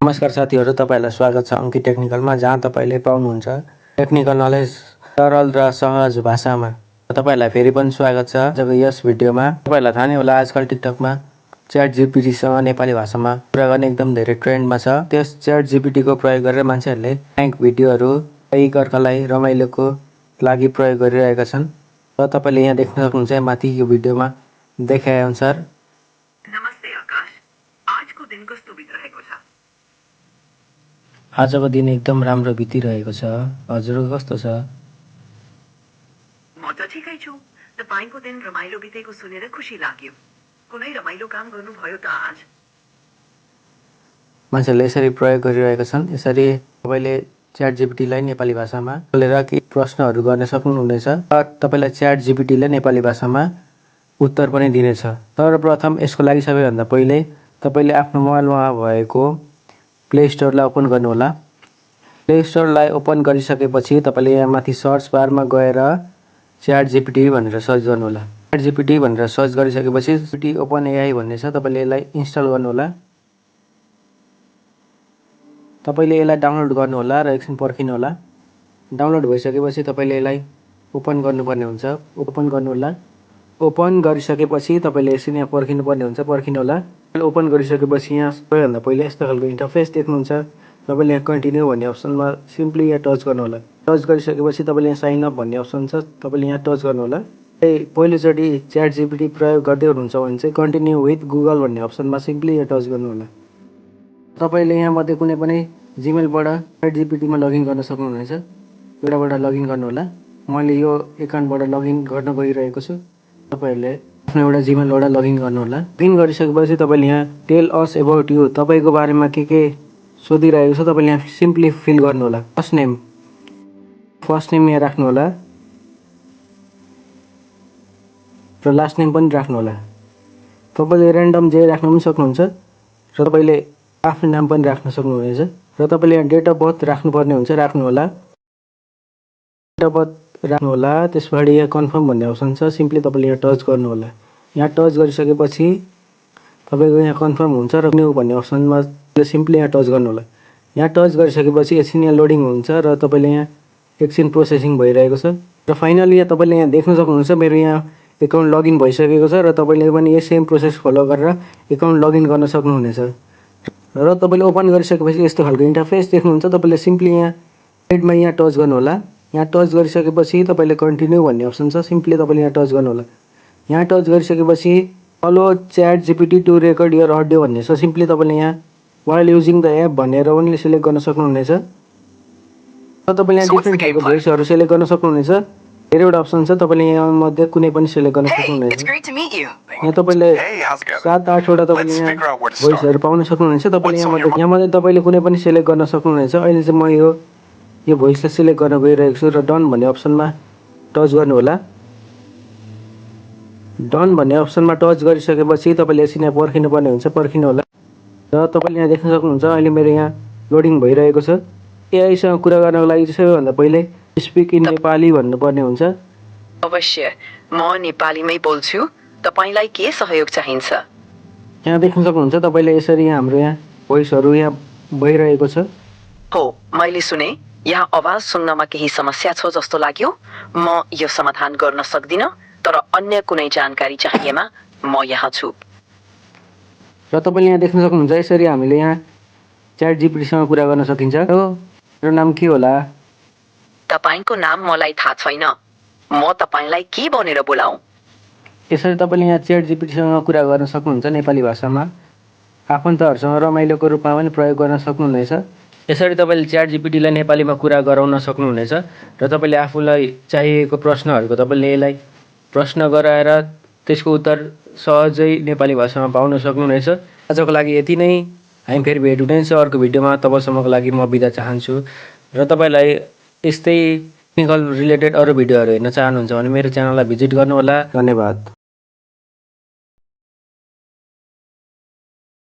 नमस्कार साथीहरू, तपाईहरुलाई स्वागत छ अंकित टेक्निकलमा, जहाँ तपाईले पाउनुहुन्छ टेक्निकल नलेज सरल र सहज भाषामा। तपाईहरुलाई फेरि पनि स्वागत छ आजको यस भिडियोमा। तपाईहरुलाई थाहा नै होला आजकल टिकटकमा च्याट जीपीटी सँग नेपाली भाषामा कुरा गर्ने एकदम धेरै ट्रेन्डमा छ। त्यस च्याट जीपीटी को प्रयोग गरेर मान्छेहरुले प्र्याङ्क भिडियोहरु एक अर्कालाई रमाइलोको लागि प्रयोग गरिरहेका छन्। र तपाईले यहाँ देख्न सक्नुहुन्छ माथि यो भिडियोमा देखाए अनुसार। नमस्ते आकाश, आजको दिन कस्तो बितिरहेको छ? आजको दिन एकदम राम्रो बितिरहेको छ। हजुरको कस्तो छ? म त ठिकै छु। तपाईको दिन रमाइलो बितेको सुनेर खुसी लाग्यो। कुनै रमाइलो काम गर्नुभयो त आज? मान्छेले यसरी प्रयोग गरिरहेका छन्। यसरी तपाईले च्याट जीपीटीलाई नेपाली भाषामा बोलेर केही प्रश्नहरु गर्न सक्नुहुनेछ। तपाईलाई च्याट जीपीटीले नेपाली भाषामा उत्तर पनि दिनेछ। सर्वप्रथम यसको लागि सबैभन्दा पहिले तपाईले आफ्नो मोबाइलमा भएको प्ले स्टोरलाई ओपन गर्नुहोला। प्ले स्टोरलाई ओपन गरिसकेपछि तपाईले यहाँ माथि सर्च बारमा गएर च्याट जीपीटी भनेर सर्च गर्नुहोला। च्याट जीपीटी भनेर सर्च गरिसकेपछि जीपीटी ओपन एआई भन्ने छ, तपाईले यसलाई इन्स्टल गर्नुहोला। तपाईले यसलाई डाउनलोड गर्नुहोला र एकछिन पर्खिनु होला। डाउनलोड भइसकेपछि तपाईले यसलाई ओपन गर्नुपर्ने हुन्छ। ओपन गर्नुहोला। ओपन गरिसकेपछि तपाईले एकछिन यहाँ पर्खिनु पर्ने हुन्छ, पर्खिनु होला। ओपन गरिसकेपछि यहाँ सबैभन्दा पहिले यस्तो खालको इन्टरफेस देख्नुहुन्छ। तपाईले यहाँ कन्टिन्यू भन्ने अप्सनमा सिम्पली यहाँ टच गर्नु होला। टच गरिसकेपछि तपाईले यहाँ साइन अप भन्ने अप्सन छ, तपाईले यहाँ टच गर्नु होला। पहिलोचोटि च्याट जीपीटी प्रयोग गर्दै हुनुहुन्छ भने चाहिँ कन्टिन्यू विथ गुगल भन्ने अप्सनमा सिम्पली यहाँ टच गर्नु होला। तपाईले यहाँ मध्ये कुनै पनि जीमेलबाट च्याट जीपीटीमा लगइन गर्न सक्नुहुनेछ। एउटाबाट लगइन गर्नु होला। मैले यो एकाउन्टबाट लगइन गर्न गइरहेको छु। तपाईहरुले आफ्नो एउटा जीमेलबाट लगइन गर्नु होला। लगइन गरिसकेपछि तपाईले यहाँ टेल अस अबाउट यु, तपाईको बारेमा के सोधिरहेको छ तपाईले यहाँ सिम्पली फिल गर्नु होला। फर्स्ट नेम यहाँ राख्नु होला र लास्ट नेम पनि राख्नु होला। तपाईले र्यान्डम जे राख्न पनि सक्नुहुन्छ र तपाईले आफ्नो नाम पनि राख्न सक्नुहुनेछ। र तपाईले यहाँ डेट अफ बर्थ राख्नुपर्ने हुन्छ, राख्नु होला। डेट अफ बर्थ राख्नु होला। त्यसपछि यहाँ कन्फर्म भन्ने अप्सन छ, सिम्पली तपाईले यहाँ टच गर्नु होला। यहाँ टच गरिसकेपछि तपाईको यहाँ कन्फर्म हुन्छ र न्यू भन्ने अप्सनमा सिम्पली यहाँ टच गर्नु होला। यहाँ टच गरिसकेपछि एकछिन यहाँ लोडिङ हुन्छ र तपाईले यहाँ एकछिन प्रोसेसिङ भइरहेको छ। र फाइनली यहाँ तपाईले यहाँ देख्न सक्नुहुन्छ मेरो यहाँ एकाउन्ट लगइन भइसकेको छ र तपाईले पनि यही सेम प्रोसेस फलो गरेर एकाउन्ट लगइन गर्न सक्नुहुनेछ। र तपाईले ओपन गरिसकेपछि यस्तो खालको इन्टरफेस देख्नुहुन्छ। तपाईले सिम्पली यहाँ साइडमा यहाँ टच गर्नु होला। यहाँ टच गरिसकेपछि तपाईले कन्टिन्यू भन्ने अप्सन छ, सिम्पली तपाईले यहाँ टच गर्नु होला। यहाँ टच गरिसकेपछि allow chat GPT to record your audio भन्ने छ, सिम्पली तपाईले यहाँ वाइल युजिङ द एप भनेर पनि सिलेक्ट गर्न सक्नुहुनेछ। र तपाईले यहाँ डिफ्रेन्ट टाइपको भोइसहरु सिलेक्ट गर्न सक्नुहुनेछ। धेरैवटा अप्सन छ, तपाईले यहाँ मध्ये कुनै पनि सिलेक्ट गर्न सक्नुहुनेछ। यहाँ तपाईले 7-8 वटा तपाईले यहाँ भोइसहरु पाउन सक्नुहुनेछ। तपाईले यहाँ मध्ये तपाईले कुनै पनि सिलेक्ट गर्न सक्नुहुनेछ। अहिले चाहिँ म यो भोइसलाई सिलेक्ट गर्न गइरहेको छु र डन भन्ने अप्सनमा टच गर्नु होला। डन भन्ने अप्सनमा टच गरिसकेपछि तपाईले एकछिन यहाँ पर्खिनु पर्ने हुन्छ, पर्खिनु होला। र तपाईले यहाँ देख्न सक्नुहुन्छ अहिले मेरो यहाँ लोडिङ भइरहेको छ। एआई सँग कुरा गर्नको लागि सबैभन्दा पहिले स्पिक इन नेपाली भन्नुपर्ने हुन्छ। अवश्य, म नेपालीमै बोल्छु। तपाईलाई के सहयोग चाहिन्छ? यहाँ देख्न सक्नुहुन्छ तपाईले यसरी हाम्रो यहाँ भोइसहरु यहाँ भइरहेको छ। हो, मैले सुने। यहाँ आवाज सुन्नमा केही समस्या छ जस्तो लाग्यो। म यो समाधान गर्न सक्दिन, तर अन्य कुनै जानकारी चाहिएमा म यहाँ छु। र तपाईले यहाँ देख्न सक्नुहुन्छ यसरी हामीले यहाँ च्याट जीपीटी सँग कुरा गर्न सकिन्छ। मेरो नाम के होला? तपाईको नाम मलाई थाहा छैन। म तपाईलाई के भनेर बोलाऊ? यसरी तपाईले यहाँ च्याट जीपीटी सँग कुरा गर्न सक्नुहुन्छ नेपाली भाषामा। आफन्तहरुसँग रमाइलोको रूपमा पनि प्रयोग गर्न सक्नुहुनेछ। यसरी तपाईले च्याट जीपीटीलाई नेपालीमा कुरा गराउन सक्नुहुनेछ र तपाईले आफूलाई चाहिएको प्रश्नहरुको तपाईले यसलाई प्रश्न गराएर त्यसको उत्तर सहजै नेपाली भाषामा पाउन सक्नुहुनेछ। आजको लागि यति नै। हामी फेरि भेट हुनेछ अर्को भिडियोमा। तबसम्मको लागि म बिदा चाहन्छु। र तपाईलाई यस्तै टेक्निकल रिलेटेड अरु भिडियोहरु हेर्न चाहनुहुन्छ भने मेरो च्यानललाई भिजिट गर्नु होला। धन्यवाद।